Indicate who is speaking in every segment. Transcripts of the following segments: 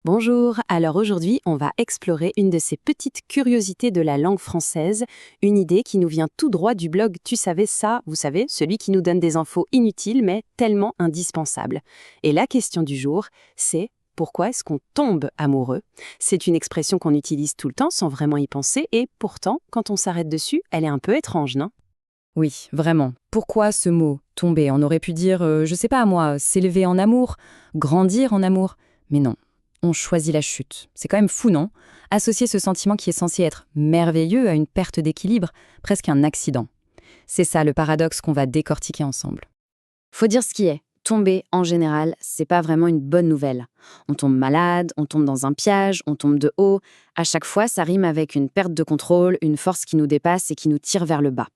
Speaker 1: Bonjour, alors aujourd'hui on va explorer une de ces petites curiosités de la langue française, une idée qui nous vient tout droit du blog Tu savais ça, vous savez, celui qui nous donne des infos inutiles mais tellement indispensables. Et la question du jour, c'est pourquoi est-ce qu'on tombe amoureux? C'est une expression qu'on utilise tout le temps sans vraiment y penser et pourtant, quand on s'arrête dessus, elle est un peu étrange, non?
Speaker 2: Oui, vraiment. Pourquoi ce mot tomber? On aurait pu dire, je sais pas moi, s'élever en amour, grandir en amour. Mais non, on choisit la chute. C'est quand même fou, non? Associer ce sentiment qui est censé être merveilleux à une perte d'équilibre, presque un accident. C'est ça le paradoxe qu'on va décortiquer ensemble.
Speaker 3: Faut dire ce qui est. Tomber, en général, c'est pas vraiment une bonne nouvelle. On tombe malade, on tombe dans un piège, on tombe de haut. À chaque fois, ça rime avec une perte de contrôle, une force qui nous dépasse et qui nous tire vers le bas.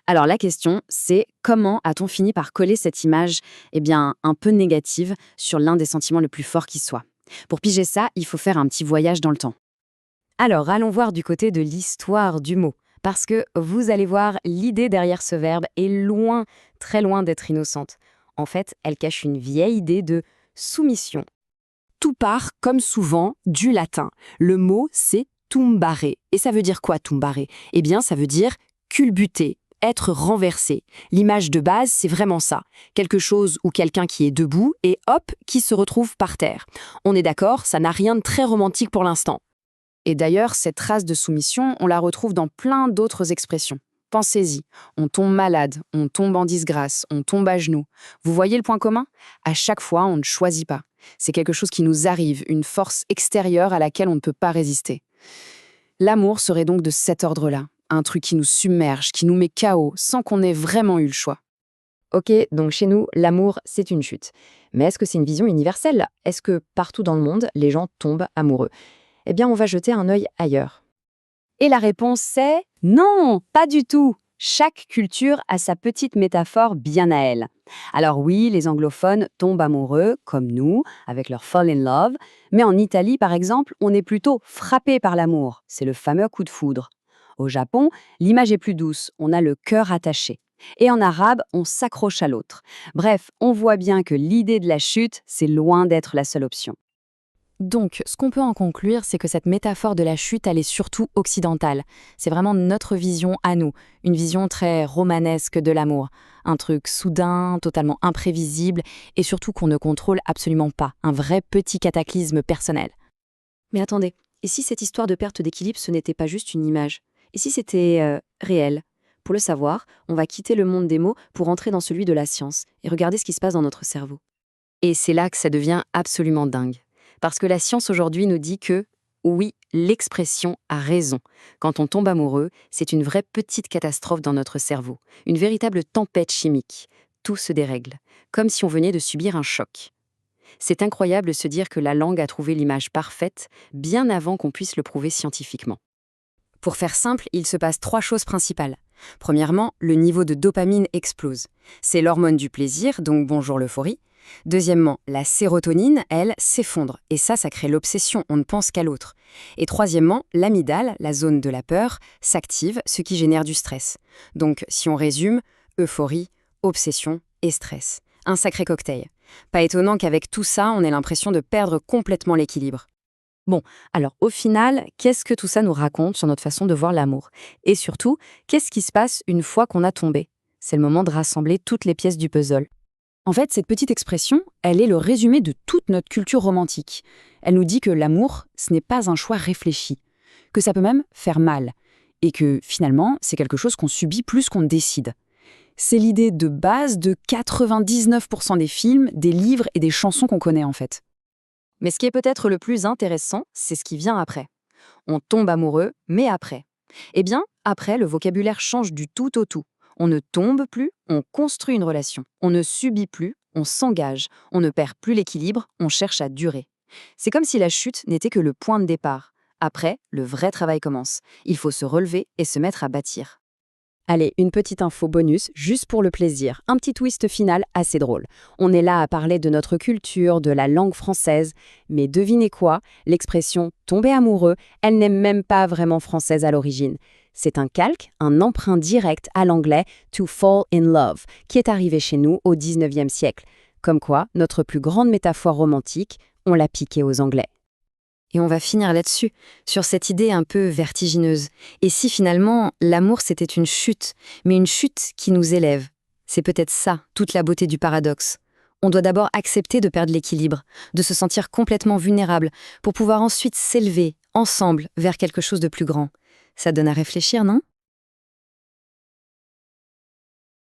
Speaker 3: Alors la question, c'est comment a-t-on fini par coller cette image, un peu négative, sur l'un des sentiments les plus forts qui soit? Pour piger ça, il faut faire un petit voyage dans le temps.
Speaker 2: Alors, allons voir du côté de l'histoire du mot. Parce que vous allez voir, l'idée derrière ce verbe est loin, très loin d'être innocente. En fait, elle cache une vieille idée de soumission.
Speaker 1: Tout part, comme souvent, du latin. Le mot, c'est tumbare. Et ça veut dire quoi, tumbare? Eh bien, ça veut dire culbuter, être renversé. L'image de base, c'est vraiment ça. Quelque chose ou quelqu'un qui est debout et hop, qui se retrouve par terre. On est d'accord, ça n'a rien de très romantique pour l'instant.
Speaker 3: Et d'ailleurs, cette trace de soumission, on la retrouve dans plein d'autres expressions. Pensez-y, on tombe malade, on tombe en disgrâce, on tombe à genoux. Vous voyez le point commun? À chaque fois, on ne choisit pas. C'est quelque chose qui nous arrive, une force extérieure à laquelle on ne peut pas résister. L'amour serait donc de cet ordre-là, un truc qui nous submerge, qui nous met KO, sans qu'on ait vraiment eu le choix.
Speaker 2: Ok, donc chez nous, l'amour, c'est une chute. Mais est-ce que c'est une vision universelle? Est-ce que partout dans le monde, les gens tombent amoureux? Eh bien, on va jeter un œil ailleurs.
Speaker 3: Et la réponse c'est non, pas du tout. Chaque culture a sa petite métaphore bien à elle. Alors oui, les anglophones tombent amoureux, comme nous, avec leur fall in love, mais en Italie, par exemple, on est plutôt frappé par l'amour. C'est le fameux coup de foudre. Au Japon, l'image est plus douce, on a le cœur attaché. Et en arabe, on s'accroche à l'autre. Bref, on voit bien que l'idée de la chute, c'est loin d'être la seule option.
Speaker 2: Donc, ce qu'on peut en conclure, c'est que cette métaphore de la chute, elle est surtout occidentale. C'est vraiment notre vision à nous, une vision très romanesque de l'amour. Un truc soudain, totalement imprévisible, et surtout qu'on ne contrôle absolument pas. Un vrai petit cataclysme personnel.
Speaker 3: Mais attendez, et si cette histoire de perte d'équilibre, ce n'était pas juste une image? Et si c'était réel? Pour le savoir, on va quitter le monde des mots pour entrer dans celui de la science et regarder ce qui se passe dans notre cerveau. Et c'est là que ça devient absolument dingue. Parce que la science aujourd'hui nous dit que, oui, l'expression a raison. Quand on tombe amoureux, c'est une vraie petite catastrophe dans notre cerveau, une véritable tempête chimique. Tout se dérègle, comme si on venait de subir un choc. C'est incroyable de se dire que la langue a trouvé l'image parfaite bien avant qu'on puisse le prouver scientifiquement.
Speaker 2: Pour faire simple, il se passe 3 choses principales. Premièrement, le niveau de dopamine explose. C'est l'hormone du plaisir, donc bonjour l'euphorie. Deuxièmement, la sérotonine, elle, s'effondre. Et ça crée l'obsession, on ne pense qu'à l'autre. Et troisièmement, l'amygdale, la zone de la peur, s'active, ce qui génère du stress. Donc, si on résume, euphorie, obsession et stress. Un sacré cocktail. Pas étonnant qu'avec tout ça, on ait l'impression de perdre complètement l'équilibre. Bon, alors au final, qu'est-ce que tout ça nous raconte sur notre façon de voir l'amour? Et surtout, qu'est-ce qui se passe une fois qu'on a tombé? C'est le moment de rassembler toutes les pièces du puzzle.
Speaker 1: En fait, cette petite expression, elle est le résumé de toute notre culture romantique. Elle nous dit que l'amour, ce n'est pas un choix réfléchi, que ça peut même faire mal, et que finalement, c'est quelque chose qu'on subit plus qu'on ne décide. C'est l'idée de base de 99% des films, des livres et des chansons qu'on connaît en fait.
Speaker 3: Mais ce qui est peut-être le plus intéressant, c'est ce qui vient après. On tombe amoureux, mais après. Eh bien, après, le vocabulaire change du tout au tout. On ne tombe plus, on construit une relation. On ne subit plus, on s'engage. On ne perd plus l'équilibre, on cherche à durer. C'est comme si la chute n'était que le point de départ. Après, le vrai travail commence. Il faut se relever et se mettre à bâtir.
Speaker 1: Allez, une petite info bonus, juste pour le plaisir, un petit twist final assez drôle. On est là à parler de notre culture, de la langue française, mais devinez quoi, l'expression « tomber amoureux », elle n'est même pas vraiment française à l'origine. C'est un calque, un emprunt direct à l'anglais « to fall in love », qui est arrivé chez nous au 19e siècle. Comme quoi, notre plus grande métaphore romantique, on l'a piquée aux Anglais.
Speaker 2: Et on va finir là-dessus, sur cette idée un peu vertigineuse. Et si finalement, l'amour c'était une chute, mais une chute qui nous élève? C'est peut-être ça, toute la beauté du paradoxe. On doit d'abord accepter de perdre l'équilibre, de se sentir complètement vulnérable, pour pouvoir ensuite s'élever, ensemble, vers quelque chose de plus grand. Ça donne à réfléchir, non ?